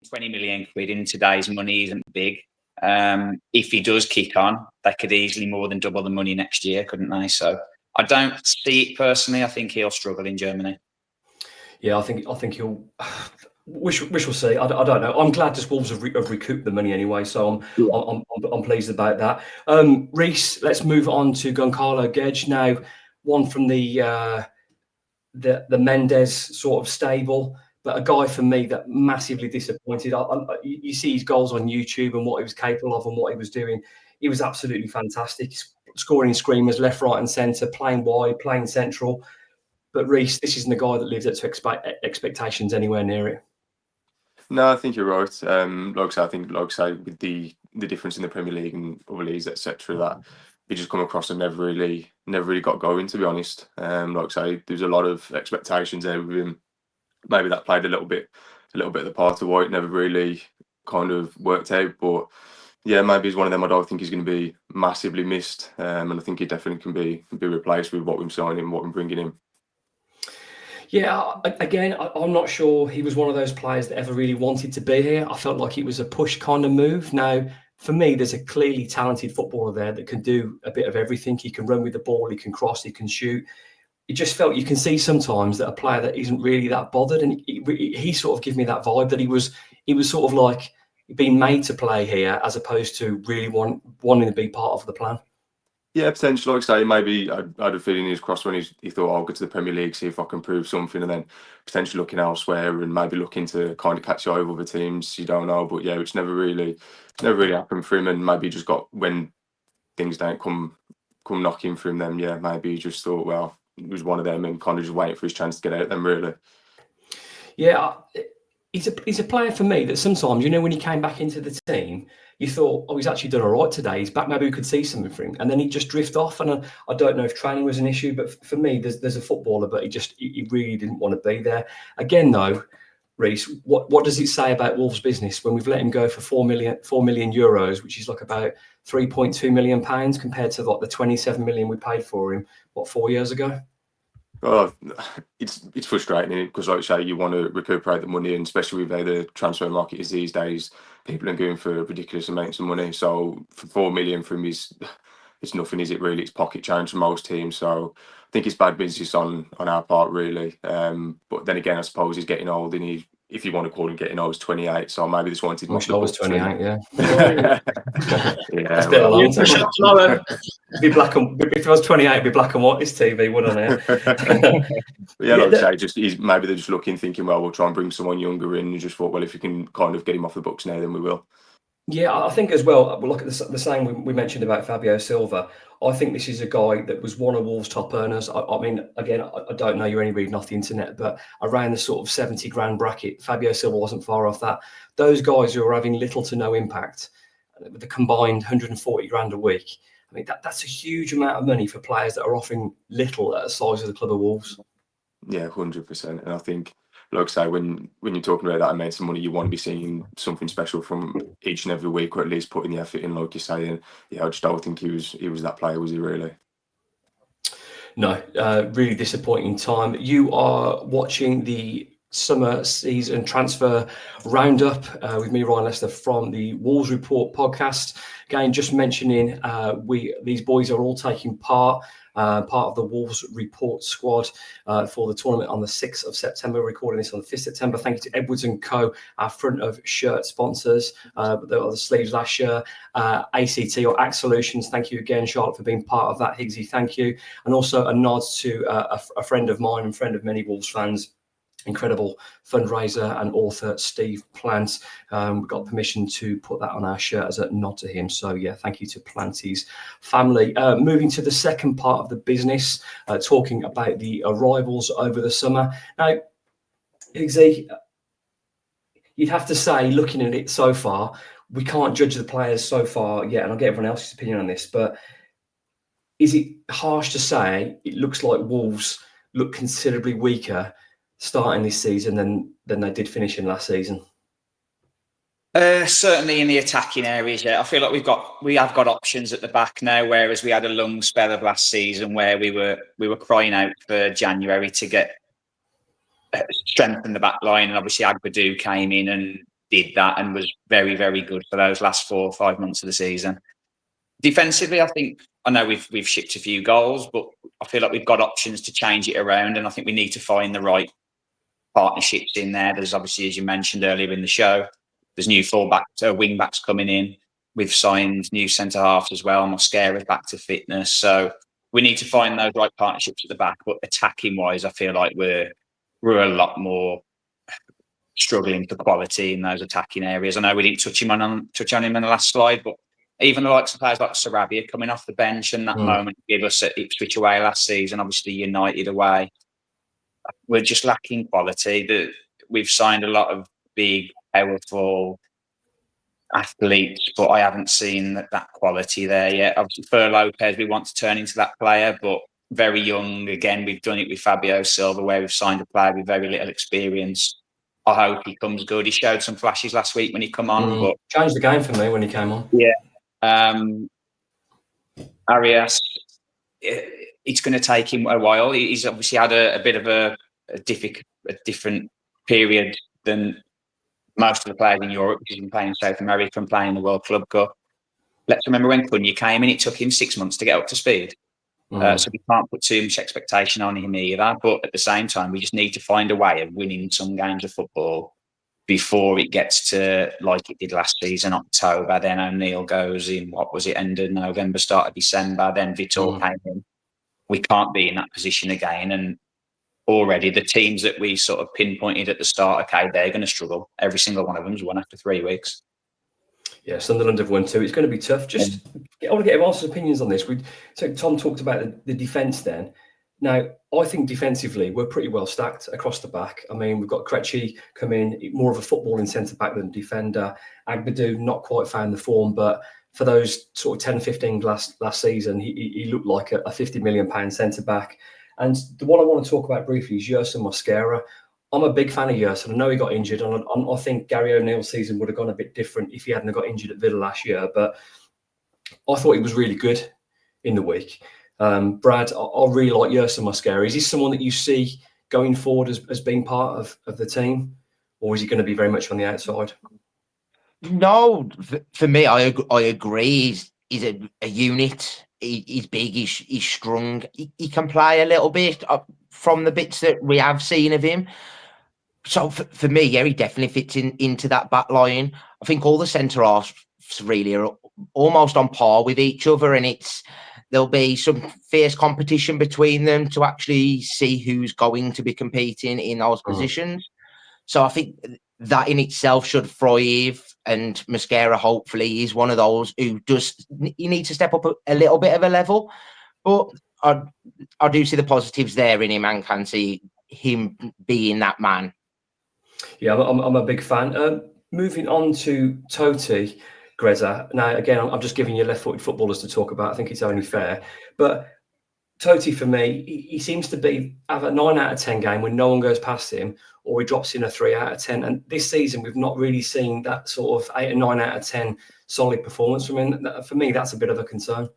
20 million quid in today's money isn't big. If he does kick on, they could easily more than double the money next year, couldn't they? So I don't see it personally. I think he'll struggle in Germany. Yeah, I think he'll. We shall see. I don't know. I'm glad just Wolves have recouped the money anyway, so I'm pleased about that. Rhys, let's move on to Goncalo Gedge now. One from the Mendes sort of stable, but a guy for me that massively disappointed. You see his goals on YouTube and what he was capable of and what he was doing. He was absolutely fantastic, scoring screamers left, right, and centre, playing wide, playing central. But Rhys, this isn't a guy that lived up to expectations anywhere near it. No, I think you're right. I think with the difference in the Premier League and other leagues, etc., that he just come across and never really got going. To be honest, there's a lot of expectations there with him. Maybe that played a little bit of the part of why it never really kind of worked out. But yeah, maybe he's one of them. I don't think he's going to be massively missed, and I think he definitely can be replaced with what we're signing, what we're bringing in. Yeah, again, I'm not sure he was one of those players that ever really wanted to be here. I felt like it was a push kind of move. Now, for me, there's a clearly talented footballer there that can do a bit of everything. He can run with the ball, he can cross, he can shoot. It just felt, you can see sometimes that a player that isn't really that bothered, and he sort of gave me that vibe that he was sort of like being made to play here as opposed to really wanting to be part of the plan. Yeah, potentially. Like I say, maybe I had a feeling he was crossed when he thought, I'll go to the Premier League, see if I can prove something, and then potentially looking elsewhere and maybe looking to kind of catch eye with other teams. You don't know, but yeah, it's never really happened for him, and maybe he just got, when things don't come knocking for him, then yeah, maybe he just thought, well, he was one of them and kind of just waiting for his chance to get out. Then really, yeah. He's a player for me that sometimes, when he came back into the team, you thought, oh, he's actually done all right today. He's back. Maybe we could see something for him. And then he just drift off. And I don't know if training was an issue, but for me, there's a footballer, but he really didn't want to be there. Again, though, Rhys, what does it say about Wolves' business when we've let him go for 4 million euros, which is like about £3.2 million compared to like the 27 million we paid for him, 4 years ago? Oh, it's frustrating because, like I say, you want to recuperate the money, and especially with how the transfer market is these days, people are going for ridiculous amounts of money. So for 4 million from him it's nothing, is it really? It's pocket change for most teams. So I think it's bad business on our part, really. But then again, I suppose he's getting old, and if you want to call him getting old, he's 28. So maybe this wanted. I was 28, yeah. Yeah, that's been a long time. If I was 28, it'd be black and white. This TV, wouldn't it? Yeah, like I say, maybe they're just looking, thinking, well, we'll try and bring someone younger in. And just thought, well, if you can kind of get him off the books now, then we will. Yeah, I think as well, we'll look at the same we mentioned about Fabio Silva. I think this is a guy that was one of Wolves' top earners. I mean, again, I don't know, you're only reading off the internet, but around the sort of 70 grand bracket, Fabio Silva wasn't far off that. Those guys who are having little to no impact, with the combined 140 grand a week, I mean, that's a huge amount of money for players that are offering little at the size of the club of Wolves. Yeah, 100%. And I think, like I say, when you're talking about that amount of money, you want to be seeing something special from each and every week, or at least putting the effort in, like you're saying. Yeah, I just don't think he was that player, was he really? No, really disappointing time. You are watching the summer season transfer roundup with me, Ryan Lester, from the Wolves Report podcast. Again, just mentioning these boys are all taking part of the Wolves Report squad for the tournament on the 6th of September. We're recording this on the 5th of September. Thank you to Edwards & Co, our front of shirt sponsors. The sleeves last year. ACT or Act Solutions, thank you again, Charlotte, for being part of that. Higgsy, thank you. And also a nod to a friend of mine and friend of many Wolves fans, incredible fundraiser and author Steve Plant. We got permission to put that on our shirt as a nod to him. So yeah, thank you to Planty's family. Moving to the second part of the business, talking about the arrivals over the summer. Now, Higgsy, you'd have to say, looking at it so far, we can't judge the players so far yet, and I'll get everyone else's opinion on this, but is it harsh to say it looks like Wolves look considerably weaker starting this season than they did finishing last season? Certainly in the attacking areas, yeah. I feel like we have got options at the back now, whereas we had a long spell of last season where we were crying out for January to get strengthen the back line, and obviously Agbadou came in and did that and was very, very good for those last 4 or 5 months of the season. Defensively, I know we've shipped a few goals, but I feel like we've got options to change it around, and I think we need to find the right partnerships in there. There's obviously, as you mentioned earlier in the show, there's new wing backs coming in. We've signed new centre halves as well. Mosquera's back to fitness, so we need to find those right partnerships at the back. But attacking wise, I feel like we're a lot more struggling for quality in those attacking areas. I know we didn't touch on him in the last slide, but even the likes of players like Sarabia coming off the bench and that moment gave us at Ipswich away last season, obviously United away, we're just lacking quality. We've signed a lot of big, powerful athletes, but I haven't seen that quality there yet. Obviously, for Lopez, we want to turn into that player, but very young. Again, we've done it with Fabio Silva, where we've signed a player with very little experience. I hope he comes good. He showed some flashes last week when he come on, but changed the game for me when he came on. Yeah, Arias, it's going to take him a while. He's obviously had a bit of a different period than most of the players in Europe, because he's been playing in South America and playing the World Club Cup. Let's remember when Cunha came in, it took him 6 months to get up to speed. So we can't put too much expectation on him either. But at the same time, we just need to find a way of winning some games of football before it gets to like it did last season, October. Then O'Neill goes in, end of November, start of December. Then Vitor came in. We can't be in that position again. And already the teams that we sort of pinpointed at the start, okay, they're going to struggle. Every single one of them's won after 3 weeks. Yeah, Sunderland have won too. It's going to be tough. I want to get everyone's opinions on this. So Tom talked about the defence then. Now, I think defensively, we're pretty well stacked across the back. I mean, we've got Krejci come in, more of a footballing centre-back than defender. Agbadou, not quite found the form, but for those sort of 10, 15 last season, he looked like a £50 million centre-back. And the one I want to talk about briefly is Jhon Mosquera. I'm a big fan of Jhon. I know he got injured, and I think Gary O'Neill's season would have gone a bit different if he hadn't got injured at Villa last year. But I thought he was really good in the week. Brad, I really like Jhon Mosquera. Is he someone that you see going forward as being part of the team, or is he going to be very much on the outside? No, for me, I agree. He's a unit. He's big. He's strong. He can play a little bit from the bits that we have seen of him. So for me, yeah, he definitely fits into that back line. I think all the centre halves really are almost on par with each other, and there'll be some fierce competition between them to actually see who's going to be competing in those positions. So I think that in itself should thrive, and Mosquera hopefully is one of those who you need to step up a little bit of a level. But I do see the positives there in him, and can see him being that man. Yeah, I'm a big fan. Moving on to Totti, Grezza. Now, again, I'm just giving you left-footed footballers to talk about. I think it's only fair. But Totti, for me, he seems to have a 9 out of 10 game when no one goes past him, or he drops in a 3 out of 10. And this season, we've not really seen that sort of 8 or 9 out of 10 solid performance from him. For me, that's a bit of a concern.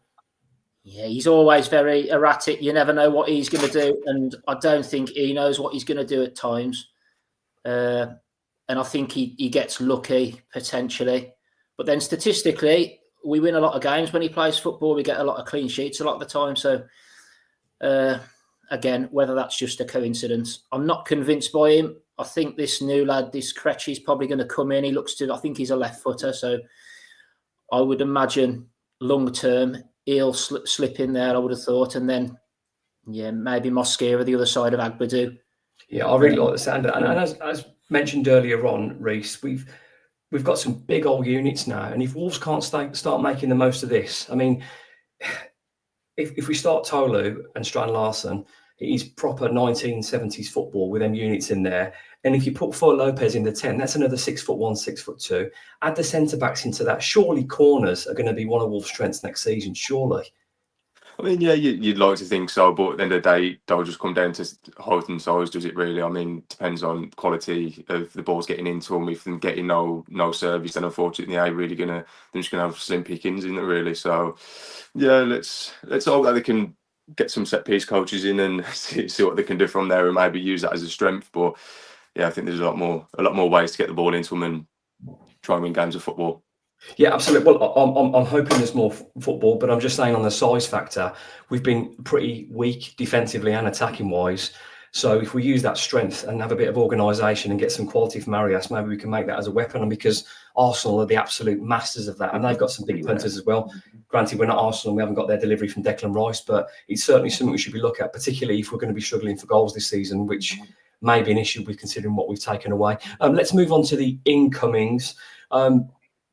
Yeah, he's always very erratic. You never know what he's going to do. And I don't think he knows what he's going to do at times. And I think he gets lucky, potentially. But then statistically, we win a lot of games when he plays football. We get a lot of clean sheets a lot of the time. So, again, whether that's just a coincidence, I'm not convinced by him. I think this new lad, this Krejci, is probably going to come in. I think he's a left footer. So I would imagine long term, he'll slip in there, I would have thought. And then, yeah, maybe Mosquera the other side of Agbadou. Yeah, I really like the sound. And as mentioned earlier on, Rhys, we've got some big old units now. And if Wolves can't start making the most of this, I mean, if we start Tolu and Strand Larsen, it is proper 1970s football with them units in there. And if you put Foy Lopez in the 10, that's another 6'1", 6'2". Add the centre-backs into that. Surely corners are going to be one of Wolves' strengths next season, surely. I mean, yeah, you'd like to think so, but at the end of the day, they'll just come down to height and size, does it really? I mean, depends on quality of the balls getting into them. If them getting no service, then unfortunately, they're just gonna have slim pickings in it, really. So, yeah, let's hope that they can get some set piece coaches in and see what they can do from there, and maybe use that as a strength. But yeah, I think there's a lot more ways to get the ball into them, and try and win games of football. Yeah, absolutely. Well, I'm hoping there's more football, but I'm just saying on the size factor, we've been pretty weak defensively and attacking wise. So if we use that strength and have a bit of organisation and get some quality from Arias, maybe we can make that as a weapon. And because Arsenal are the absolute masters of that, and they've got some big punters as well. Granted, we're not Arsenal, we haven't got their delivery from Declan Rice, but it's certainly something we should be looking at, particularly if we're going to be struggling for goals this season, which may be an issue with considering what we've taken away. Let's move on to the incomings.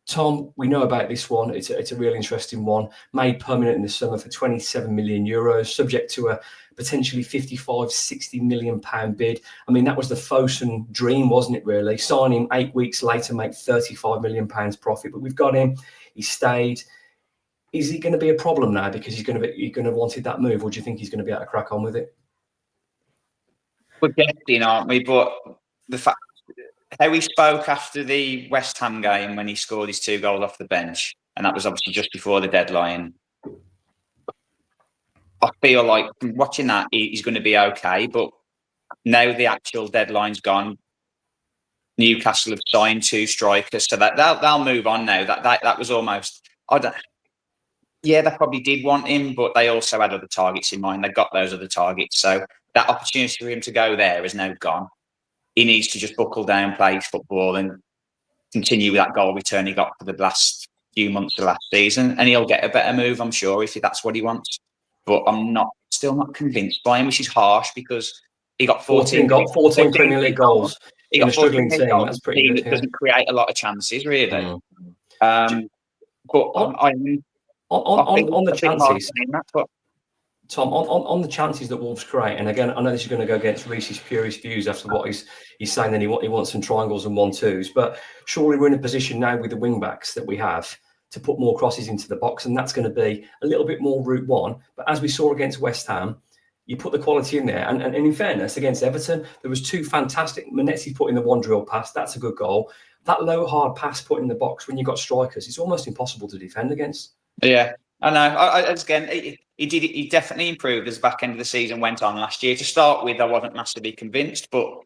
Tom, we know about this one. It's a really interesting one. Made permanent in the summer for 27 million euros, subject to a potentially 55, 60 million pound bid. I mean, that was the Fosun dream, wasn't it, really? Sign him 8 weeks later, make 35 million pounds profit. But we've got him. He stayed. Is he going to be a problem now because he's going to wanted that move, or do you think he's going to be able to crack on with it? We're guessing, aren't we? But the fact how he spoke after the West Ham game when he scored his 2 goals off the bench, and that was obviously just before the deadline. I feel like from watching that, he's going to be okay. But now the actual deadline's gone. Newcastle have signed 2 strikers, so that they'll move on now. That was almost. Yeah, they probably did want him, but they also had other targets in mind. They got those other targets, so that opportunity for him to go there is now gone. He needs to just buckle down, play his football, and continue with that goal return he got for the last few months of last season. And he'll get a better move, I'm sure, if that's what he wants. But I'm still not convinced by him, which is harsh because he got 14 Premier League goals. He got in a struggling team. That's pretty good. It doesn't create a lot of chances, really. But on the chances. Tom, on the chances that Wolves create, and again, I know this is going to go against Rhys's purist views after what he's saying that he wants some triangles and 1-2s, but surely we're in a position now with the wing backs that we have to put more crosses into the box, and that's going to be a little bit more route one. But as we saw against West Ham, you put the quality in there, and in fairness, against Everton, there was 2 fantastic. Manetti put in the 1 drill pass, that's a good goal. That low hard pass put in the box when you got strikers, it's almost impossible to defend against. Yeah. I know. Again, he definitely improved as the back end of the season went on last year. To start with, I wasn't massively convinced, but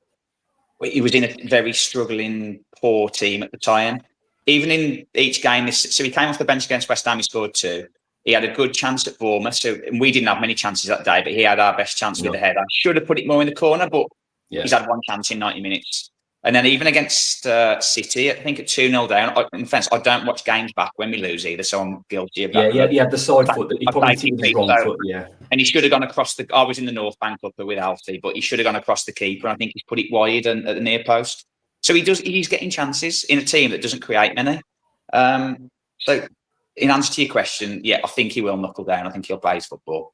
he was in a very struggling, poor team at the time. Even in each game, so he came off the bench against West Ham, he scored 2. He had a good chance at Bournemouth, and we didn't have many chances that day, but he had our best chance with the header. Should have put it more in the corner, but he's had 1 chance in 90 minutes. And then even against City, I think at 2-0 down, in fairness, I don't watch games back when we lose either, so I'm guilty of that. Yeah, the side foot. He probably tipped his wrong foot, And he should have gone across I was in the North Bank upper with Alfie, but he should have gone across the keeper. I think he's put it wide and at the near post. So he's getting chances in a team that doesn't create many. So in answer to your question, I think he will knuckle down. I think he'll play his football.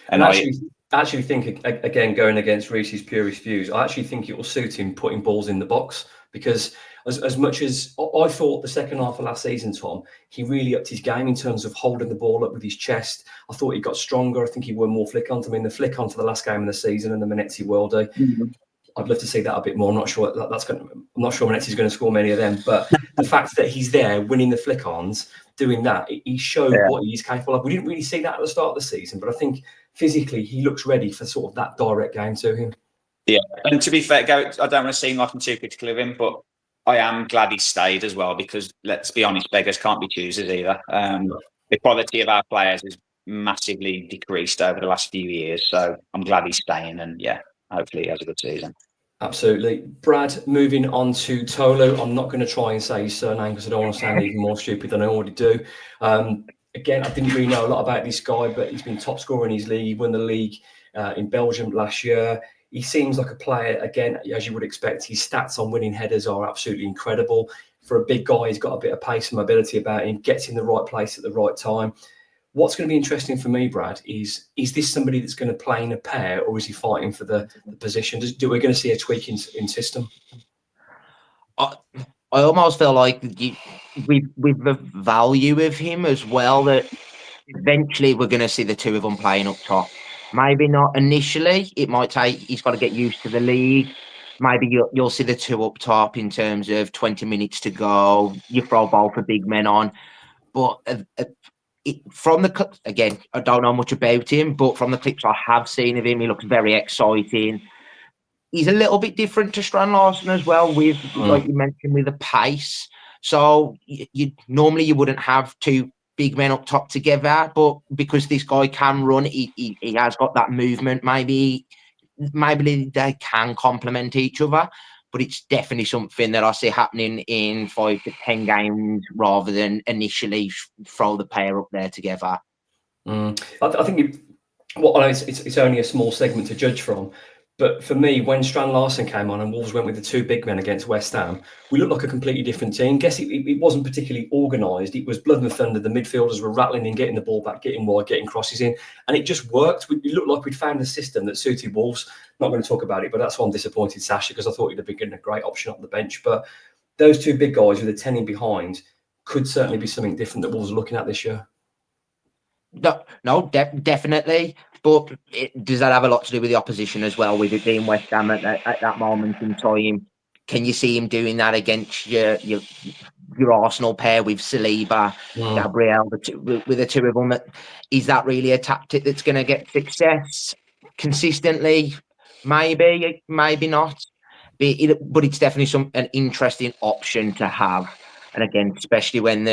And I actually think, again, going against Rhys's purist views, I actually think it will suit him putting balls in the box, because as much as I thought the second half of last season, Tom, he really upped his game in terms of holding the ball up with his chest. I thought he got stronger. I think he won more flick-ons. I mean, the flick-on for the last game of the season and the Manetti Worldie. I'd love to see that a bit more. I'm not sure Manetti's going to score many of them, but the fact that he's there winning the flick-ons, doing that, he showed what he's capable of. We didn't really see that at the start of the season, but I think physically he looks ready for sort of that direct game to him. Yeah, and to be fair, Gareth, I don't want to seem like I'm too critical of him, but I am glad he stayed as well, because let's be honest, beggars can't be choosers either. The quality of our players has massively decreased over the last few years, so I'm glad he's staying, and hopefully he has a good season. Absolutely. Brad, moving on to Tolu. I'm not going to try and say his surname because I don't want to sound even more stupid than I already do. Again, I didn't really know a lot about this guy, but he's been top scorer in his league. He won the league in Belgium last year. He seems like a player, again, as you would expect. His stats on winning headers are absolutely incredible. For a big guy, he's got a bit of pace and mobility about him, gets in the right place at the right time. What's going to be interesting for me, Brad, is this somebody that's going to play in a pair, or is he fighting for the position? We're going to see a tweak in system? I almost feel like with the value of him as well, that eventually we're going to see the 2 of them playing up top. Maybe not initially. It might take. He's got to get used to the league. Maybe you'll see the 2 up top in terms of 20 minutes to go. You throw both the big men on, but from the again, I don't know much about him, but from the clips I have seen of him, he looks very exciting. He's a little bit different to Strand Larsen as well, with like you mentioned, with the pace. So you normally you wouldn't have two big men up top together, but because this guy can run, he has got that movement. Maybe they can complement each other, but it's definitely something that I see happening in 5 to 10 games rather than initially throw the pair up there together. I think I know it's only a small segment to judge from, but for me, when Strand Larsen came on and Wolves went with the two big men against West Ham, we looked like a completely different team. Guess it wasn't particularly organised. It was blood and thunder. The midfielders were rattling in, getting the ball back, getting wide, getting crosses in, and it just worked. It looked like we'd found a system that suited Wolves. Not going to talk about it, but that's why I'm disappointed, Sasha, because I thought he'd have been a great option off the bench. But those two big guys with a 10 in behind could certainly be something different that Wolves are looking at this year. No, definitely. But does that have a lot to do with the opposition as well, with it being West Ham at that moment in time? Can you see him doing that against your Arsenal pair with Saliba, Gabriel, with the two of them? Is that really a tactic that's going to get success consistently? Maybe not. But it's definitely an interesting option to have. And again, especially when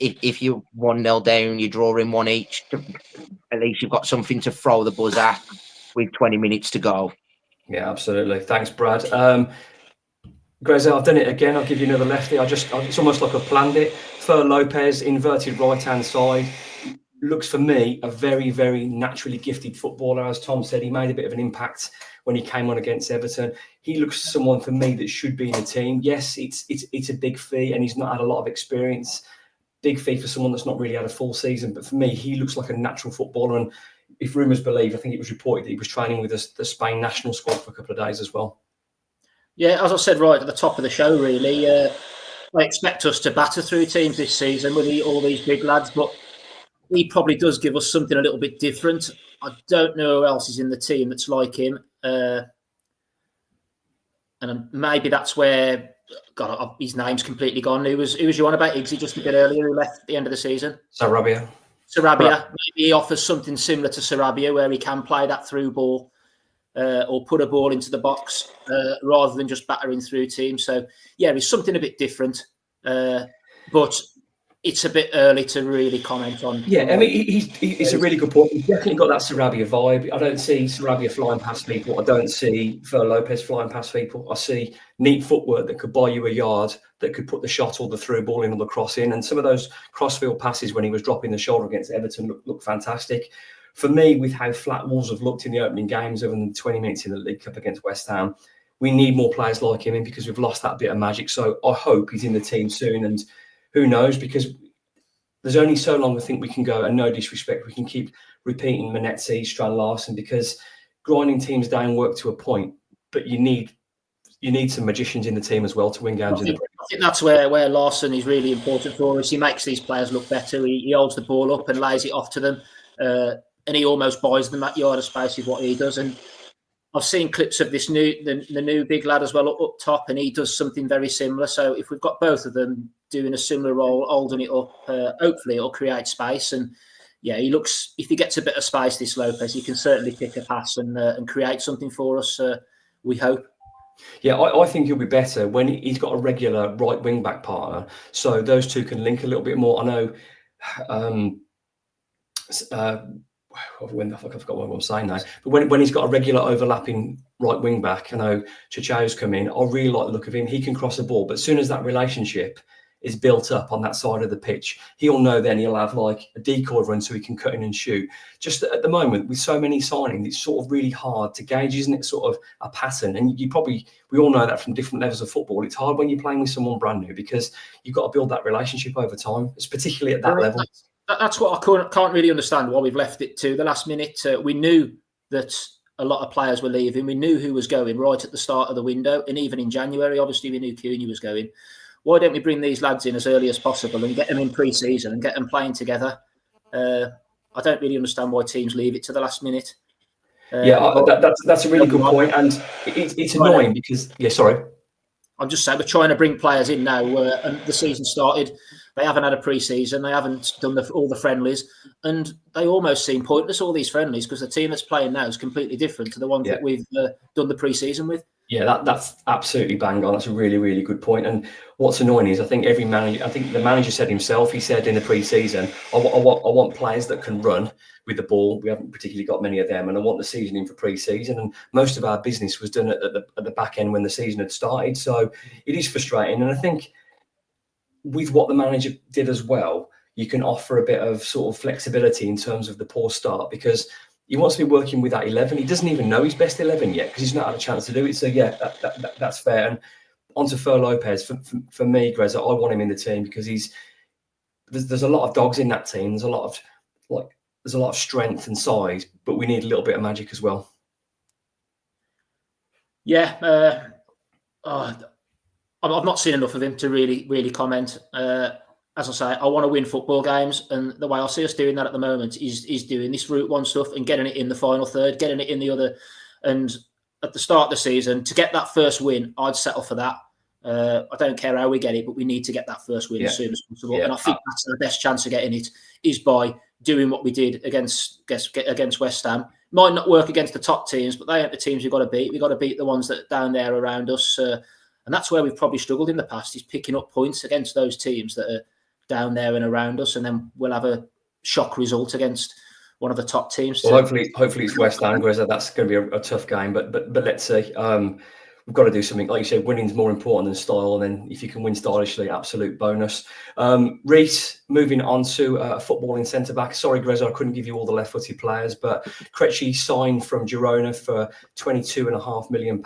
if you're 1-0 down, you're drawing one each, at least you've got something to throw the buzz at with 20 minutes to go. Yeah, absolutely. Thanks, Brad. Grezza, I've done it again. I'll give you another lefty. It's almost like I've planned it. Fer Lopez, inverted right-hand side. Looks for me a very, very naturally gifted footballer. As Tom said, he made a bit of an impact when he came on against Everton. He looks someone for me that should be in the team. Yes, it's a big fee and he's not had a lot of experience. Big fee for someone that's not really had a full season. But for me, he looks like a natural footballer. And if rumours believe, I think it was reported that he was training with the Spain national squad for a couple of days as well. Yeah, as I said right at the top of the show, really, I expect us to batter through teams this season with all these big lads, but he probably does give us something a little bit different. I don't know who else is in the team that's like him. And maybe that's where, God, his name's completely gone. Who was you on about Iggsy just a bit earlier, who left at the end of the season? Sarabia. Maybe he offers something similar to Sarabia, where he can play that through ball or put a ball into the box rather than just battering through teams. So, yeah, it's something a bit different. But it's a bit early to really comment on. Yeah, I mean, he's a really good point. He's definitely got that Sarabia vibe. I don't see Sarabia flying past people. I don't see Fer Lopez flying past people. I see neat footwork that could buy you a yard, that could put the shot or the through ball in or the cross in. And some of those crossfield passes when he was dropping the shoulder against Everton look fantastic. For me, with how flat Wolves have looked in the opening games over the 20 minutes in the League Cup against West Ham, we need more players like him in because we've lost that bit of magic. So I hope he's in the team soon. And who knows, because there's only so long I think we can go, and no disrespect, we can keep repeating Manetzi, Strand Larsen, because grinding teams down work to a point, but you need some magicians in the team as well to win games. I think that's where Larsen is really important for us. He makes these players look better. He holds the ball up and lays it off to them, and he almost buys them that yard of space with what he does. And I've seen clips of this the new big lad as well up top, and he does something very similar. So if we've got both of them doing a similar role, holding it up, hopefully it'll create space. And yeah, if he gets a bit of space, this Lopez, he can certainly pick a pass and create something for us. We hope. Yeah, I think he'll be better when he's got a regular right wing back partner, so those two can link a little bit more. I know. I forgot what I'm saying now. But when he's got a regular overlapping right wing back, I know Chichao's come in. I really like the look of him. He can cross the ball, but as soon as that relationship is built up on that side of the pitch, he'll know then he'll have like a decoy run so he can cut in and shoot. Just at the moment, with so many signings, it's sort of really hard to gauge, isn't it? Sort of a pattern. And we all know that from different levels of football. It's hard when you're playing with someone brand new because you've got to build that relationship over time. It's particularly at that level. That's what I can't really understand why we've left it to the last minute. We knew that a lot of players were leaving. We knew who was going right at the start of the window. And even in January, obviously, we knew Cunha was going. Why don't we bring these lads in as early as possible and get them in pre-season and get them playing together? I don't really understand why teams leave it to the last minute. That's a really good point. And it's annoying because, sorry. I'm just saying we're trying to bring players in now and the season started. They haven't had a pre-season. They haven't done all the friendlies. And they almost seem pointless, all these friendlies, because the team that's playing now is completely different to the ones that we've done the pre-season with. Yeah, that's absolutely bang on. That's a really, really good point. And what's annoying is I think the manager said himself, he said in the pre-season, I want players that can run with the ball. We haven't particularly got many of them, and I want the season in for pre-season. And most of our business was done at the back end when the season had started. So it is frustrating. And I think with what the manager did as well, you can offer a bit of sort of flexibility in terms of the poor start, because he wants to be working with that 11. He doesn't even know his best 11 yet because he's not had a chance to do it. So yeah, that's fair. And onto Fer Lopez, for me, Grezza, I want him in the team because there's a lot of dogs in that team. There's a lot of strength and size, but we need a little bit of magic as well. Yeah, I've not seen enough of him to really comment. As I say, I want to win football games, and the way I see us doing that at the moment is doing this Route 1 stuff and getting it in the final third, getting it in the other. And at the start of the season, to get that first win, I'd settle for that. I don't care how we get it, but we need to get that first win as soon as possible. Yeah. And I think that's the best chance of getting it is by doing what we did against West Ham. Might not work against the top teams, but they aren't the teams we've got to beat. We've got to beat the ones that are down there around us. And that's where we've probably struggled in the past, is picking up points against those teams that are down there and around us, and then we'll have a shock result against one of the top teams. Well, hopefully it's West Ham, Grezza. That's going to be a tough game, but let's see. We've got to do something. Like you said, winning's more important than style, and then if you can win stylishly, absolute bonus. Rhys, moving on to a footballing centre-back. Sorry, Grezza, I couldn't give you all the left-footed players, but Krejci signed from Girona for £22.5 million.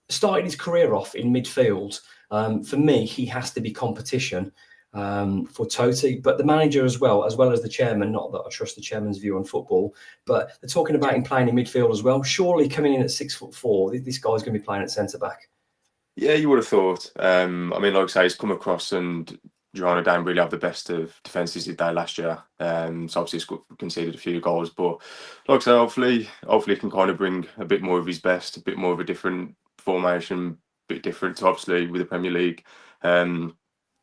Started his career off in midfield. For me, he has to be competition for Totti, but the manager as well as the chairman, not that I trust the chairman's view on football, but they're talking about him playing in midfield as well. Surely coming in at 6'4", this guy's going to be playing at centre-back. Yeah, you would have thought. I mean, like I say, he's come across, and Girona don't really have the best of defences did they last year. So obviously he's conceded a few goals, but like I say, hopefully he can kind of bring a bit more of his best, a bit more of a different formation, a bit different to obviously with the Premier League.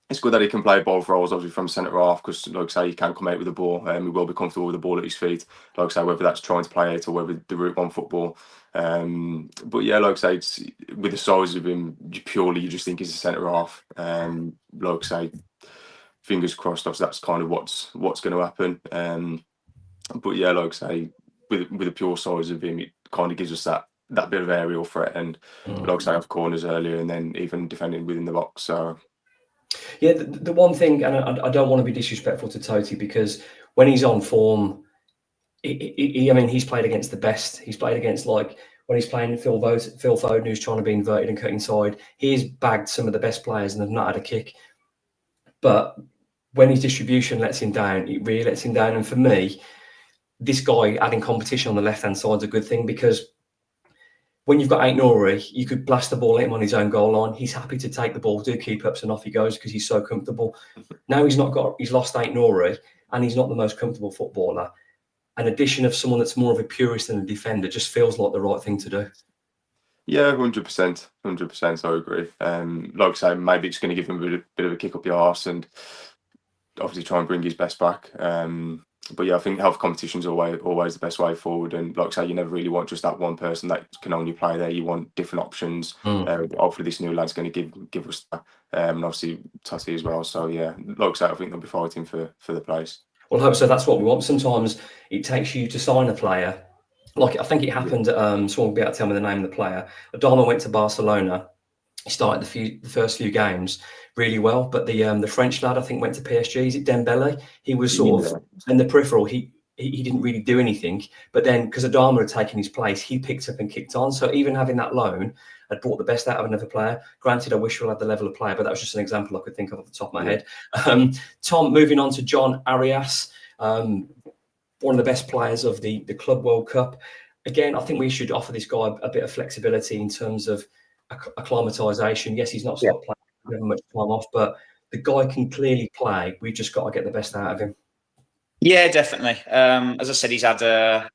It's good that he can play both roles, obviously from centre half, because like I say, he can come out with the ball. He will be comfortable with the ball at his feet. Like I say, whether that's trying to play it or whether the Route 1 football. But yeah, like I say, it's, with the size of him, you just think he's a centre half. Like I say, fingers crossed. Obviously, that's kind of what's going to happen. But yeah, like I say, with the pure size of him, it kind of gives us that bit of aerial threat, and like I say, have corners earlier, and then even defending within the box. So. Yeah, the one thing, and I don't want to be disrespectful to Totti, because when he's on form, I mean, he's played against the best. He's played against, like, when he's playing Phil Foden, who's trying to be inverted and cut inside. He's bagged some of the best players and have not had a kick. But when his distribution lets him down, it really lets him down. And for me, this guy adding competition on the left-hand side is a good thing, because when you've got Aït-Nouri, you could blast the ball at him on his own goal line. He's happy to take the ball, do keep-ups, and off he goes because he's so comfortable. Now he's lost Aït-Nouri, and he's not the most comfortable footballer. An addition of someone that's more of a purist than a defender just feels like the right thing to do. Yeah, 100%. 100%, I agree. Like I say, maybe it's going to give him a bit of a kick up the arse and obviously try and bring his best back. But yeah, I think health competition is always the best way forward. And like I say, you never really want just that one person that can only play there. You want different options. Hopefully this new lad's going to give us that. And obviously Totti as well. So yeah, like I say, I think they'll be fighting for the place. Well, I hope so. That's what we want. Sometimes it takes you to sign a player. Like I think it happened, someone will be able to tell me the name of the player. Adama went to Barcelona. He started the first few games really well, but the French lad, I think, went to PSG. Is it Dembele? He was sort of in the peripheral. He didn't really do anything, but then because Adama had taken his place, he picked up and kicked on. So even having that loan had brought the best out of another player. Granted, I wish we had the level of player, but that was just an example I could think of off the top of my head. Tom, moving on to Jhon Arias, one of the best players of the Club World Cup. Again, I think we should offer this guy a bit of flexibility in terms of acclimatisation. Yes, he's not stopped playing, much time off, but the guy can clearly play. We've just got to get the best out of him. Yeah, definitely. As I said, he's had a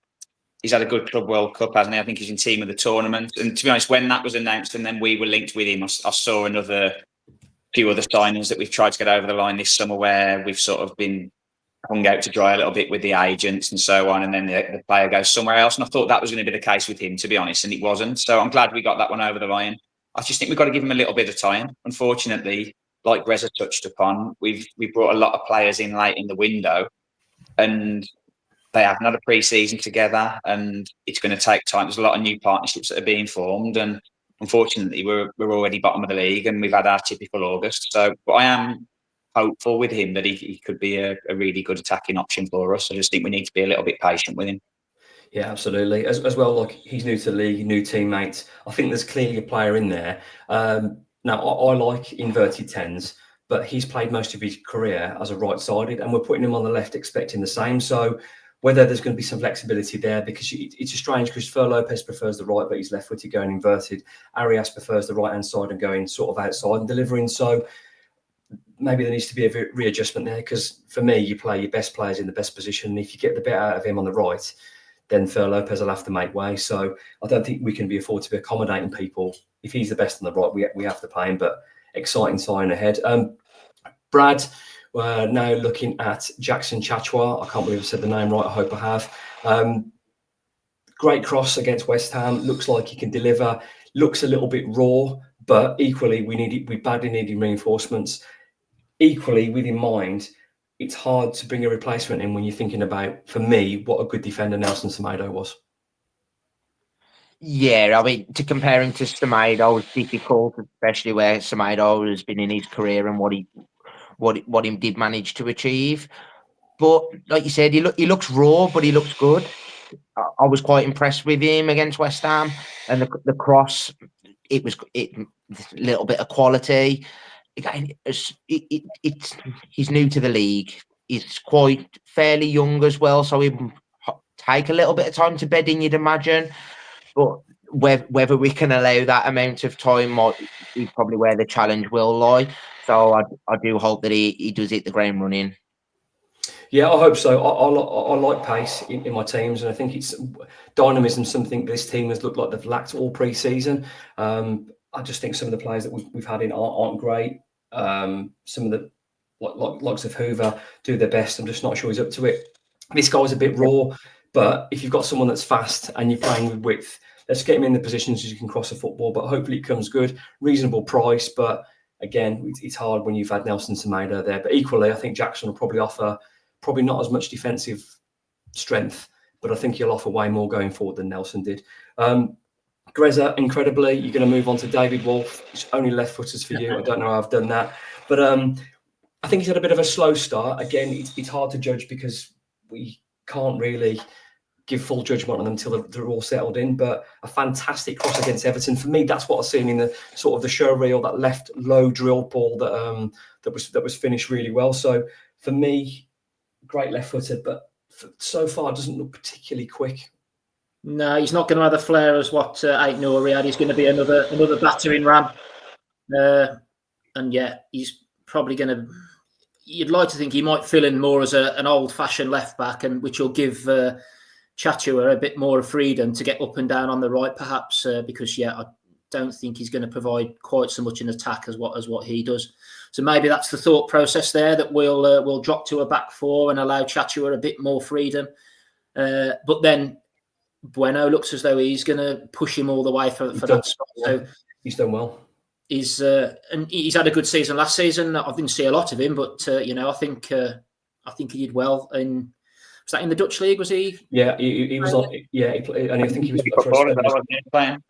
good Club World Cup, hasn't he? I think he's in team of the tournament. And to be honest, when that was announced and then we were linked with him, I saw few other signings that we've tried to get over the line this summer where we've sort of been hung out to dry a little bit with the agents and so on, and then the player goes somewhere else. And I thought that was going to be the case with him, to be honest, and it wasn't. So I'm glad we got that one over the line. I just think we've got to give him a little bit of time. Unfortunately, like Grezza touched upon, we brought a lot of players in late in the window, and they haven't had a pre-season together, and it's going to take time. There's a lot of new partnerships that are being formed, and unfortunately, we're already bottom of the league, and we've had our typical August. So, but I am hopeful with him that he could be a really good attacking option for us. I just think we need to be a little bit patient with him. Yeah, absolutely. As well, like he's new to the league, new teammates. I think there's clearly a player in there. Now, I like inverted tens, but he's played most of his career as a right-sided, and we're putting him on the left expecting the same. So whether there's going to be some flexibility there, because it's strange because Fer Lopez prefers the right, but he's left-footed going inverted. Arias prefers the right-hand side and going sort of outside and delivering. So maybe there needs to be a readjustment there, because for me, you play your best players in the best position. And if you get the bit out of him on the right, then Fer Lopez will have to make way. So I don't think we can be afford to be accommodating people. If he's the best on the right, we have to pay him. But exciting sign ahead. Brad, we're now looking at Jackson Chachua. I can't believe I said the name right. I hope I have. Great cross against West Ham. Looks like he can deliver. Looks a little bit raw, but equally we badly needed reinforcements. Equally, with in mind, it's hard to bring a replacement in when you're thinking about, for me, what a good defender Nelson Semedo was. Yeah, I mean, to compare him to Semedo is difficult, especially where Semedo has been in his career and what he did manage to achieve. But like you said, he looks raw, but he looks good. I was quite impressed with him against West Ham, and the cross, it a little bit of quality. Again, he's new to the league. He's quite fairly young as well, so he take a little bit of time to bed in, you'd imagine. But whether we can allow that amount of time is probably where the challenge will lie. So I do hope that he does hit the ground running. Yeah, I hope so. I like pace in my teams, and I think it's dynamism, something this team has looked like they've lacked all pre-season. I just think some of the players that we've had in aren't great. Some of the likes of Hoover do their best. I'm just not sure he's up to it. This guy's a bit raw, but if you've got someone that's fast and you're playing with width, let's get him in the positions as you can cross a football. But hopefully it comes good, reasonable price. But again, it's hard when you've had Nelson Semedo there. But equally, I think Jackson will probably offer not as much defensive strength, but I think he'll offer way more going forward than Nelson did. Grezza, incredibly, you're going to move on to David Wolf. It's only left footers for you. I don't know how I've done that. But I think he's had a bit of a slow start. Again, it's hard to judge because we can't really give full judgment on them until they're all settled in. But a fantastic cross against Everton. For me, that's what I've seen in the sort of the show reel, that left low drill ball that was finished really well. So for me, great left-footed, but so far doesn't look particularly quick. No, he's not going to have the flair as what Jhon had. He's going to be another battering ram. And yeah, he's probably going to... You'd like to think he might fill in more as an old-fashioned left-back, and which will give Chachua a bit more freedom to get up and down on the right, perhaps, because, yeah, I don't think he's going to provide quite so much in attack as what he does. So maybe that's the thought process there, that we'll drop to a back four and allow Chachua a bit more freedom. But then Bueno looks as though he's going to push him all the way for that spot. So he's done well. And he's had a good season last season. I didn't see a lot of him, but I think he did well. Was that in the Dutch league? Was he? Yeah, he was on. Yeah, he played, and I think he was playing.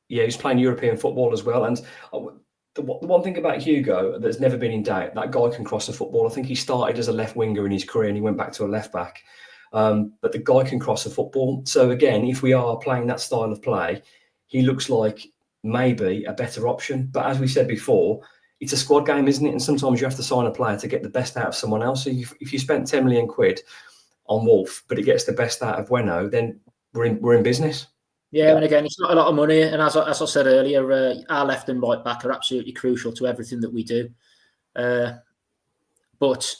Yeah, he was playing European football as well. And the one thing about Hugo that's never been in doubt, that guy can cross a football. I think he started as a left winger in his career and he went back to a left back. But the guy can cross a football. So again, if we are playing that style of play, he looks like maybe a better option. But as we said before, it's a squad game, isn't it? And sometimes you have to sign a player to get the best out of someone else. So if you spent 10 million quid on Wolf, but it gets the best out of Bueno, then we're in business. Yeah, and again, it's not a lot of money. And as I said earlier, our left and right back are absolutely crucial to everything that we do. But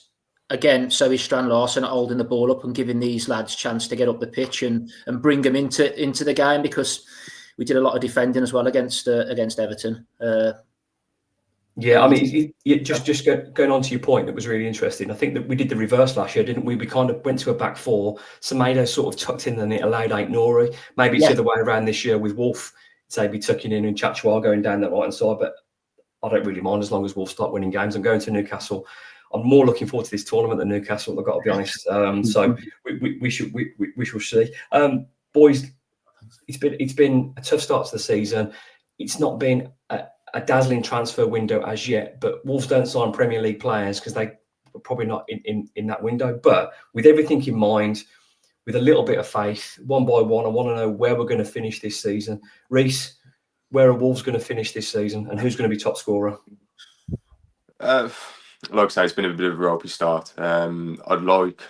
again, so is Strand Larsen at holding the ball up and giving these lads a chance to get up the pitch and bring them into the game, because we did a lot of defending as well against Everton. Yeah, I mean, going on to your point, that was really interesting. I think that we did the reverse last year, didn't we? We kind of went to a back four. Semedo sort of tucked in and it allowed Aït-Nouri. Maybe it's the other way around this year with Wolf, say, be tucking in and Chachua going down that right-hand side. But I don't really mind as long as Wolf start winning games. I'm going to Newcastle. I'm more looking forward to this tournament than Newcastle, I've got to be honest. So we shall see. Boys, it's been a tough start to the season. It's not been a dazzling transfer window as yet, but Wolves don't sign Premier League players because they were probably not in that window. But with everything in mind, with a little bit of faith, one by one, I want to know where we're going to finish this season. Rhys, where are Wolves going to finish this season, and who's going to be top scorer? Like I say, it's been a bit of a ropey start. I'd like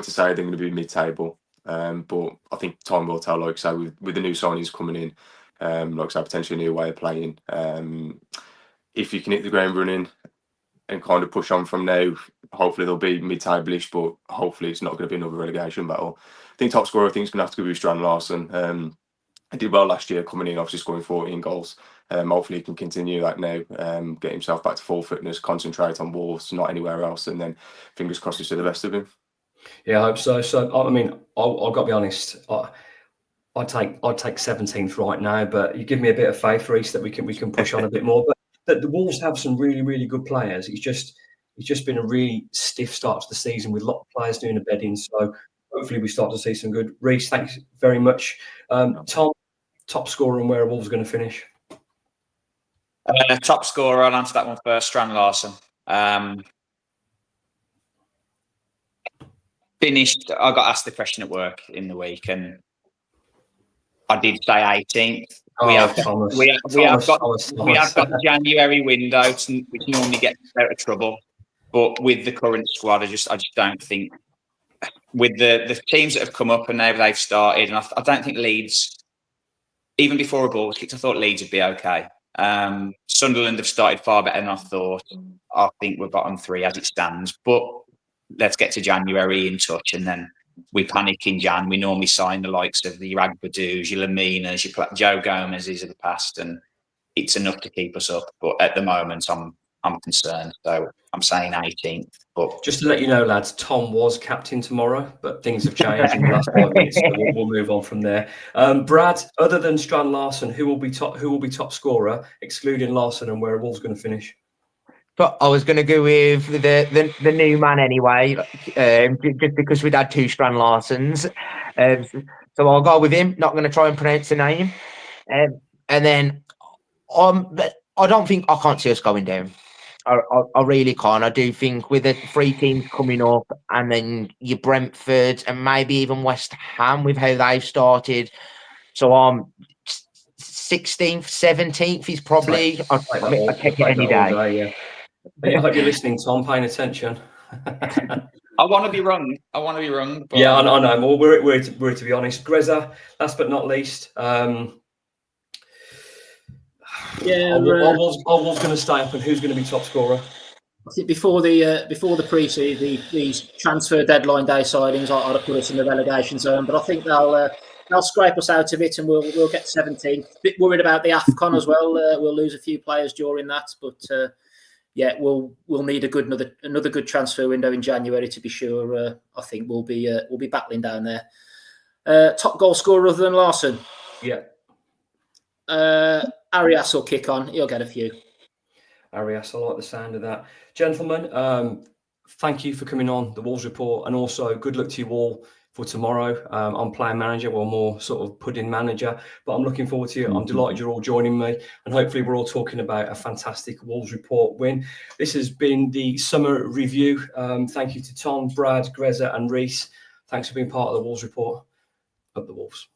to say they're going to be mid-table, but I think time will tell. Like I say, with the new signings coming in, like I say, potentially a new way of playing. If you can hit the ground running and kind of push on from now, hopefully they'll be mid-table-ish, but hopefully it's not going to be another relegation battle. I think top scorer, I think, is going to have to be Jhon Arias. He did well last year coming in, obviously scoring 14 goals. Hopefully he can continue that now, get himself back to full fitness, concentrate on Wolves, not anywhere else, and then fingers crossed we see the best of him. Yeah, I hope so. So I mean, I've got to be honest. I'd take 17th right now, but you give me a bit of faith, Rhys, that we can push on a bit more. But the Wolves have some really, really good players. It's just been a really stiff start to the season with a lot of players doing a bedding. So hopefully we start to see some good. Rhys, thanks very much. Tom, top scorer and where are Wolves going to finish? Top scorer, I'll answer that one first. Jhon Arias. Finished. I got asked the question at work in the week, and I did say 18th. We have got the January window, which normally gets out of trouble. But with the current squad, I just don't think, with the teams that have come up and now they've started, and I don't think Leeds, even before a ball was kicked, I thought Leeds would be okay. Sunderland have started far better than I thought. I think we're bottom three as it stands. But let's get to January in touch, and then we panic in Jan. We normally sign the likes of the Agbadoos, your Laminas, your Joe Gomez's of the past, and it's enough to keep us up. But at the moment, I'm concerned. So I'm saying 18th. But just to let you know, lads, Tom was captain tomorrow, but things have changed in the last 5 minutes. So we'll move on from there. Brad, other than Jhon Arias, who will be top scorer, excluding Larson, and where are Wolves going to finish? But I was going to go with the new man anyway, just because we'd had two Jhon Larsons. So I'll go with him. Not going to try and pronounce the name. And then but I don't think, I can't see us going down. I really can't. I do think with the three teams coming up, and then your Brentford and maybe even West Ham with how they've started. So 16th, 17th is probably, I'll take it any day. I hope you're listening, Tom, paying attention. I want to be wrong. But yeah, I know. Well, we're to be honest. Grezza, last but not least. Yeah, are Wolves going to stay up, and who's going to be top scorer? I think before the pre-season, these transfer deadline day signings, I'd have put us in the relegation zone. But I think they'll scrape us out of it, and we'll get 17th. Bit worried about the AFCON as well. We'll lose a few players during that, but yeah, we'll need another good transfer window in January to be sure. I think we'll be battling down there. Top goal scorer other than Larson. Yeah. Arias will kick on. He'll get a few. Arias, I like the sound of that. Gentlemen, thank you for coming on the Wolves Report, and also good luck to you all for tomorrow. I'm playing manager, well, more sort of pudding manager, but I'm looking forward to it. I'm delighted you're all joining me, and hopefully we're all talking about a fantastic Wolves Report win. This has been the summer review. Thank you to Tom, Brad, Grezza and Rhys. Thanks for being part of the Wolves Report. Up the Wolves.